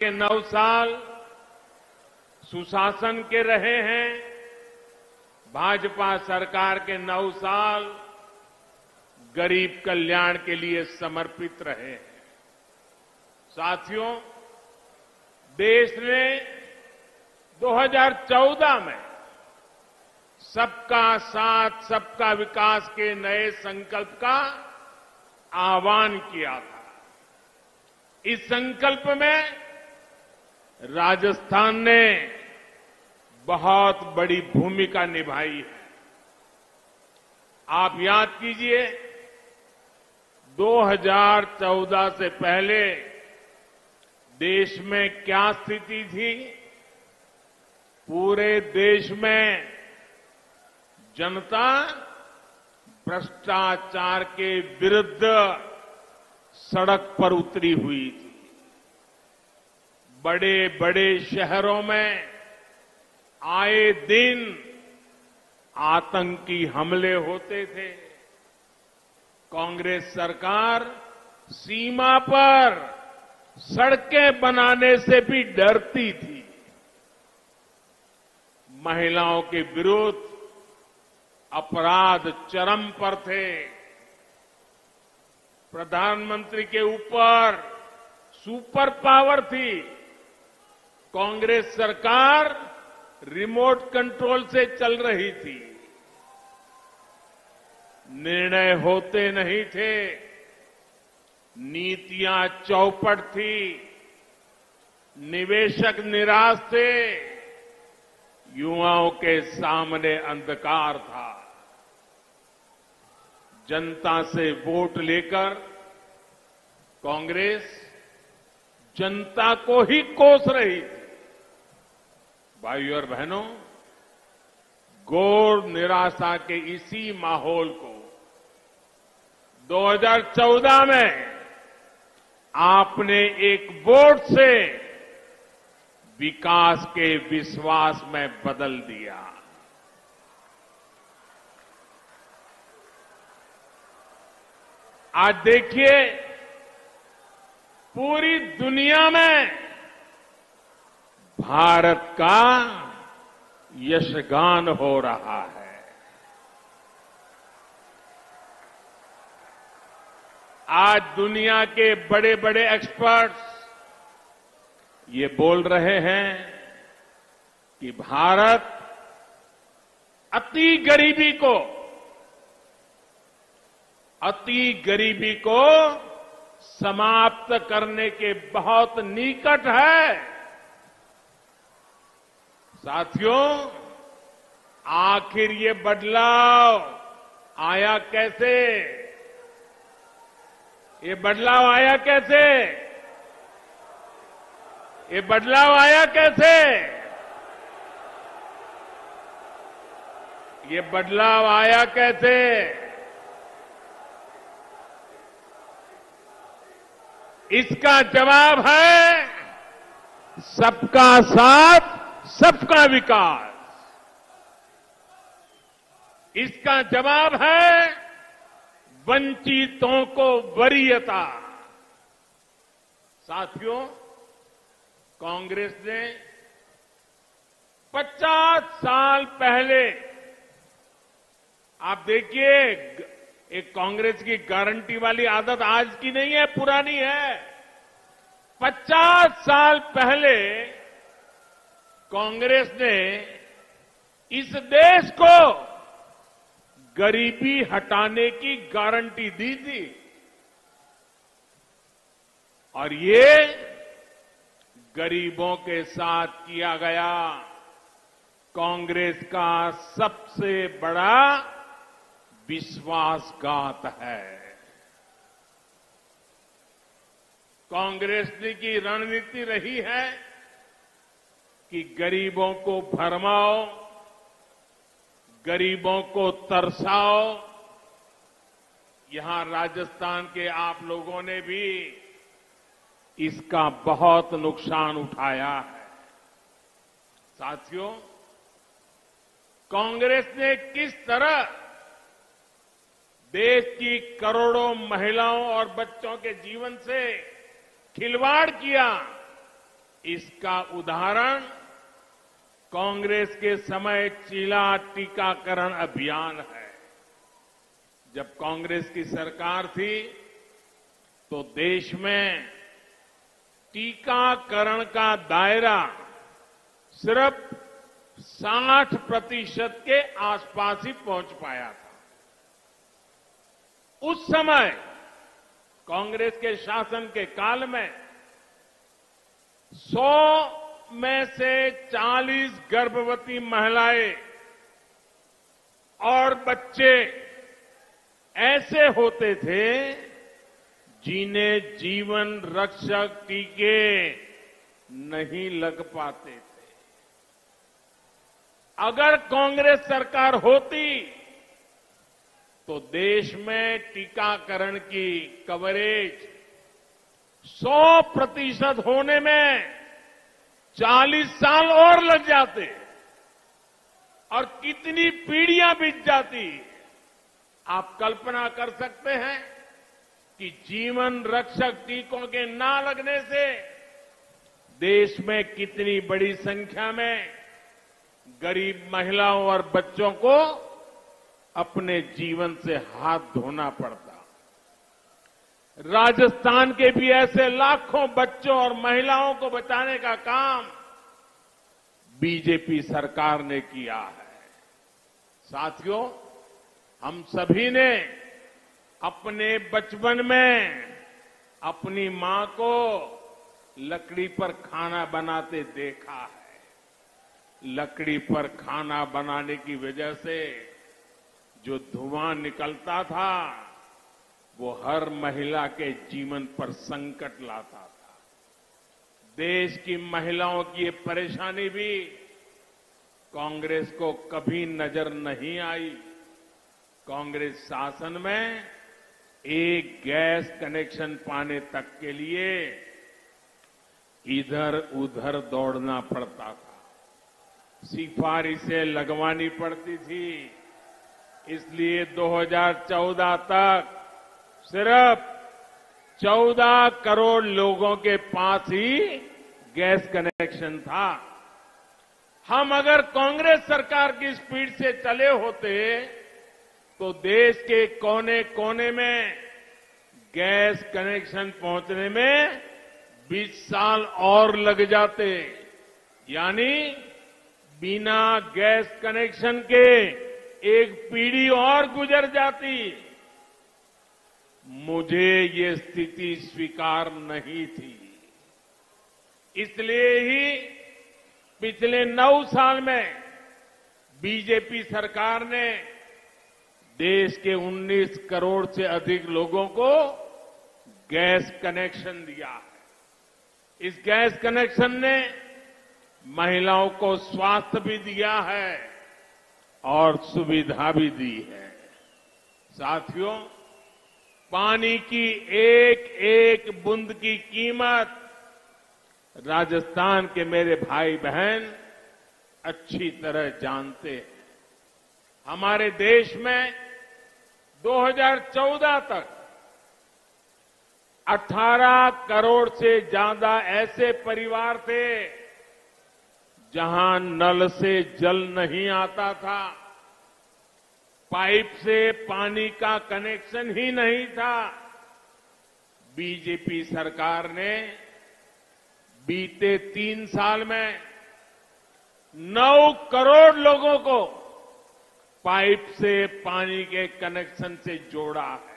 के 9 साल सुशासन के रहे हैं। भाजपा सरकार के 9 साल गरीब कल्याण के लिए समर्पित रहे हैं। साथियों, देश ने 2014 में सबका साथ सबका विकास के नए संकल्प का आह्वान किया था। इस संकल्प में राजस्थान ने बहुत बड़ी भूमिका निभाई है। आप याद कीजिए, 2014 से पहले देश में क्या स्थिति थी। पूरे देश में जनता भ्रष्टाचार के विरुद्ध सड़क पर उतरी हुई थी। बड़े बड़े शहरों में आए दिन आतंकी हमले होते थे। कांग्रेस सरकार सीमा पर सड़कें बनाने से भी डरती थी। महिलाओं के विरुद्ध अपराध चरम पर थे। प्रधानमंत्री के ऊपर सुपर पावर थी। कांग्रेस सरकार रिमोट कंट्रोल से चल रही थी। निर्णय होते नहीं थे। नीतियां चौपट थी। निवेशक निराश थे। युवाओं के सामने अंधकार था। जनता से वोट लेकर कांग्रेस जनता को ही कोस रही थी। भाइयों और बहनों, घोर निराशा के इसी माहौल को 2014 में आपने एक वोट से विकास के विश्वास में बदल दिया। आज देखिए, पूरी दुनिया में भारत का यशगान हो रहा है। आज दुनिया के बड़े बड़े एक्सपर्ट्स ये बोल रहे हैं कि भारत अति गरीबी को समाप्त करने के बहुत निकट है। साथियों, आखिर ये बदलाव आया कैसे? ये बदलाव आया कैसे? ये बदलाव आया कैसे? ये बदलाव आया कैसे? इसका जवाब है सबका साथ, सबका विकास। इसका जवाब है वंचितों को वरीयता। साथियों, कांग्रेस ने 50 साल पहले, आप देखिए, एक कांग्रेस की गारंटी वाली आदत आज की नहीं है, पुरानी है। 50 साल पहले कांग्रेस ने इस देश को गरीबी हटाने की गारंटी दी थी। और ये गरीबों के साथ किया गया कांग्रेस का सबसे बड़ा विश्वासघात है। कांग्रेस की रणनीति रही है कि गरीबों को भरमाओ, गरीबों को तरसाओ। यहां राजस्थान के आप लोगों ने भी इसका बहुत नुकसान उठाया है। साथियों, कांग्रेस ने किस तरह देश की करोड़ों महिलाओं और बच्चों के जीवन से खिलवाड़ किया, इसका उदाहरण कांग्रेस के समय चीला टीकाकरण अभियान है। जब कांग्रेस की सरकार थी तो देश में टीकाकरण का दायरा सिर्फ 60% के आसपास ही पहुंच पाया था। उस समय कांग्रेस के शासन के काल में 100 में से 40 गर्भवती महिलाएं और बच्चे ऐसे होते थे जिन्हें जीवन रक्षक टीके नहीं लग पाते थे। अगर कांग्रेस सरकार होती तो देश में टीकाकरण की कवरेज 100% होने में 40 साल और लग जाते और कितनी पीढ़ियां बीत जाती। आप कल्पना कर सकते हैं कि जीवन रक्षक टीकों के ना लगने से देश में कितनी बड़ी संख्या में गरीब महिलाओं और बच्चों को अपने जीवन से हाथ धोना पड़ता। राजस्थान के भी ऐसे लाखों बच्चों और महिलाओं को बचाने का काम बीजेपी सरकार ने किया है। साथियों, हम सभी ने अपने बचपन में अपनी मां को लकड़ी पर खाना बनाते देखा है। लकड़ी पर खाना बनाने की वजह से जो धुआं निकलता था वो हर महिला के जीवन पर संकट लाता था। देश की महिलाओं की ये परेशानी भी कांग्रेस को कभी नजर नहीं आई। कांग्रेस शासन में एक गैस कनेक्शन पाने तक के लिए इधर उधर दौड़ना पड़ता था, सिफारिशें लगवानी पड़ती थी। इसलिए 2014 तक सिर्फ 14 करोड़ लोगों के पास ही गैस कनेक्शन था। हम अगर कांग्रेस सरकार की स्पीड से चले होते तो देश के कोने कोने में गैस कनेक्शन पहुंचने में 20 साल और लग जाते। यानी बिना गैस कनेक्शन के एक पीढ़ी और गुजर जाती। मुझे ये स्थिति स्वीकार नहीं थी। इसलिए ही पिछले 9 साल में बीजेपी सरकार ने देश के 19 करोड़ से अधिक लोगों को गैस कनेक्शन दिया है। इस गैस कनेक्शन ने महिलाओं को स्वास्थ्य भी दिया है और सुविधा भी दी है। साथियों, पानी की एक एक बूंद की कीमत राजस्थान के मेरे भाई बहन अच्छी तरह जानते हैं। हमारे देश में 2014 तक 18 करोड़ से ज्यादा ऐसे परिवार थे जहां नल से जल नहीं आता था, पाइप से पानी का कनेक्शन ही नहीं था। बीजेपी सरकार ने बीते 3 साल में 9 करोड़ लोगों को पाइप से पानी के कनेक्शन से जोड़ा है।